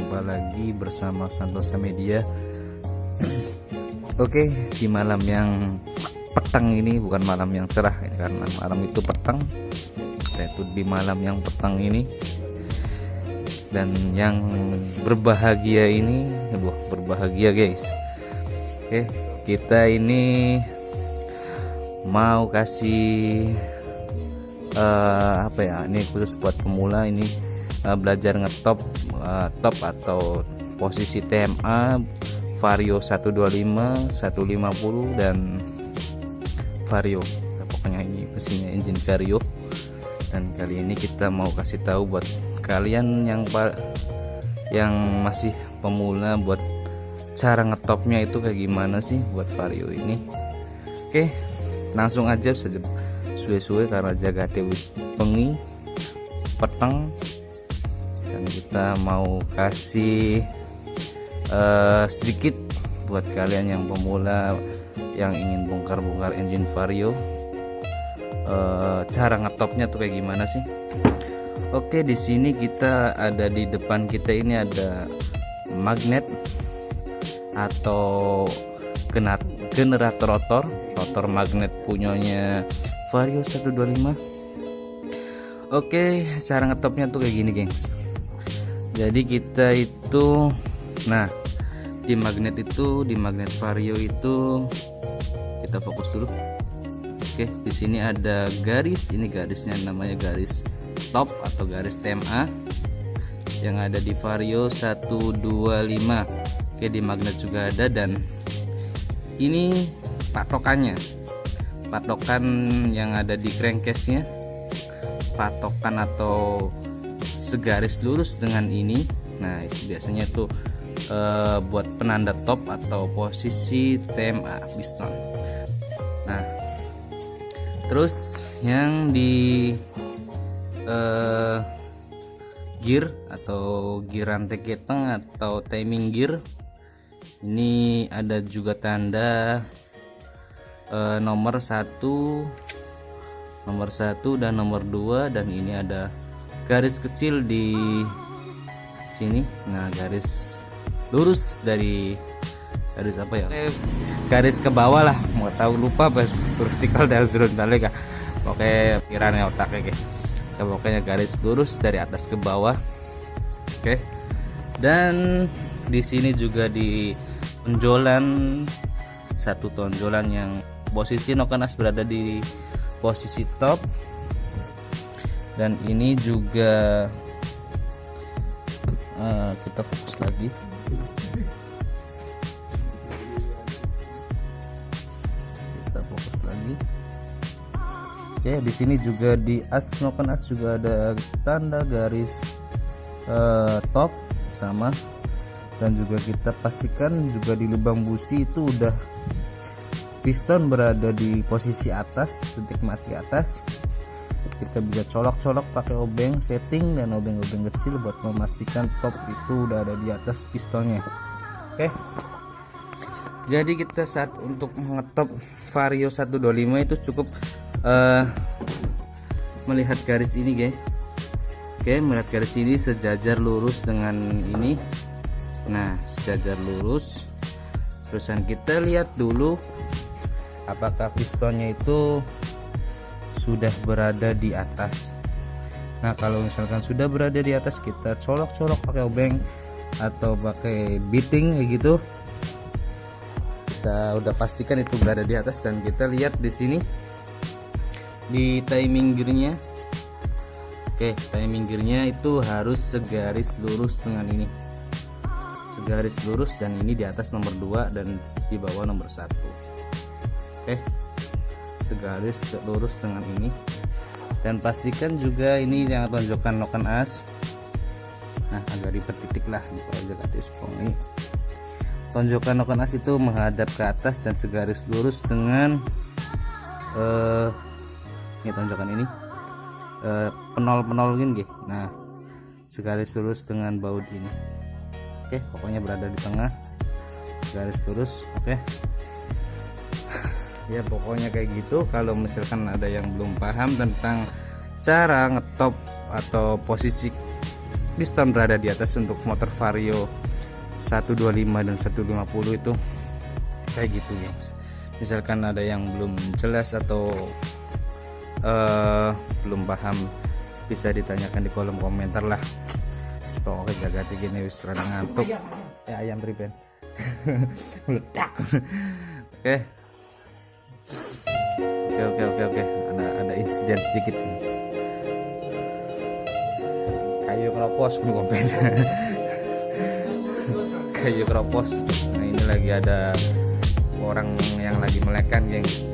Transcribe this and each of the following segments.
Jumpa lagi bersama Santosa Media. Oke, di malam yang petang ini, bukan malam yang cerah ini, karena malam itu petang, yaitu di malam yang petang ini. Dan yang berbahagia ini, berbahagia guys. Oke, kita ini mau kasih apa ya, ini khusus buat pemula ini, belajar ngetop top atau posisi TMA Vario 125, 150 dan Vario. Pokoknya ini mesinnya engine Vario. Dan kali ini kita mau kasih tahu buat kalian yang masih pemula, buat cara ngetopnya itu kayak gimana sih buat Vario ini. Oke, langsung aja saja suwe-suwe karena jaga wis pengi petang, dan kita mau kasih sedikit buat kalian yang pemula yang ingin bongkar-bongkar engine Vario, cara ngetopnya tuh kayak gimana sih. Oke, di sini kita ada, di depan kita ini ada magnet atau generator rotor magnet punyanya Vario 125. Oke, cara ngetopnya tuh kayak gini gengs. Jadi kita itu, nah di magnet Vario itu kita fokus dulu. Oke, di sini ada garis, ini garisnya namanya garis top atau garis TMA yang ada di Vario 125. Oke, di magnet juga ada, dan ini patokan yang ada di crankcase-nya, patokan atau segaris lurus dengan ini. Nah, biasanya tuh buat penanda top atau posisi TMA piston. Nah, terus yang di gear atau gear rantai keteng atau timing gear, ini ada juga tanda nomor 1 dan nomor 2, dan ini ada garis kecil di sini. Nah, garis lurus dari garis apa ya, garis ke bawah lah, mau tahu lupa pas vertikal dan horizontal ya. Oke, pikirannya otaknya guys. Pokoknya garis lurus dari atas ke bawah. Oke, dan di sini juga di tonjolan, satu tonjolan yang posisi noken as berada di posisi top, dan ini juga kita fokus lagi. Oke, di sini juga di as noken as juga ada tanda garis top sama, dan juga kita pastikan juga di lubang busi itu udah piston berada di posisi atas, titik mati atas. Kita bisa colok-colok pakai obeng setting dan obeng-obeng kecil buat memastikan top itu udah ada di atas pistonnya. Oke, jadi kita saat untuk mengetop Vario 125 itu cukup melihat garis ini guys. Oke, melihat garis ini sejajar lurus dengan ini. Nah, sejajar lurus. Terusan kita lihat dulu apakah pistonnya itu sudah berada di atas. Nah, kalau misalkan sudah berada di atas, kita colok-colok pakai obeng atau pakai beating kayak gitu. Kita udah pastikan itu berada di atas, dan kita lihat di sini di timing gearnya. Oke, timing gearnya itu harus segaris lurus dengan ini, segaris lurus, dan ini di atas nomor 2 dan di bawah nomor 1. Oke, segaris lurus dengan ini, dan pastikan juga ini yang tonjokan noken as. Nah, agak dipertitik lah ini. Tonjokan noken as itu menghadap ke atas dan segaris lurus dengan ini tonjokan ini, penol gini guys. Nah, segaris lurus dengan baut ini. Oke, pokoknya berada di tengah, garis lurus. Oke, ya pokoknya kayak gitu. Kalau misalkan ada yang belum paham tentang cara ngetop atau posisi piston berada di atas untuk motor Vario 125 dan 150 itu kayak gitu ya. Misalkan ada yang belum jelas atau belum paham, bisa ditanyakan di kolom komentar lah. Oke, jaga gini wis rada ngantuk ya, ayam riben meledak. Oke, ada insiden sedikit, kayu keropos bukan kayu keropos. Nah, ini lagi ada orang yang lagi melekan, gengs,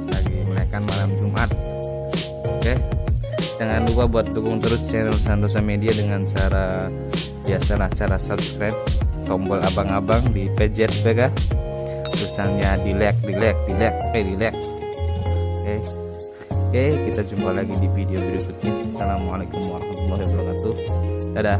lagi melekan malam Jumat. Oke, jangan lupa buat dukung terus channel Santosa Media dengan cara biasalah, cara subscribe, tombol abang-abang di page PG, tulisannya di like. Oke, kita jumpa lagi di video berikutnya. Assalamualaikum warahmatullahi wabarakatuh. Dadah.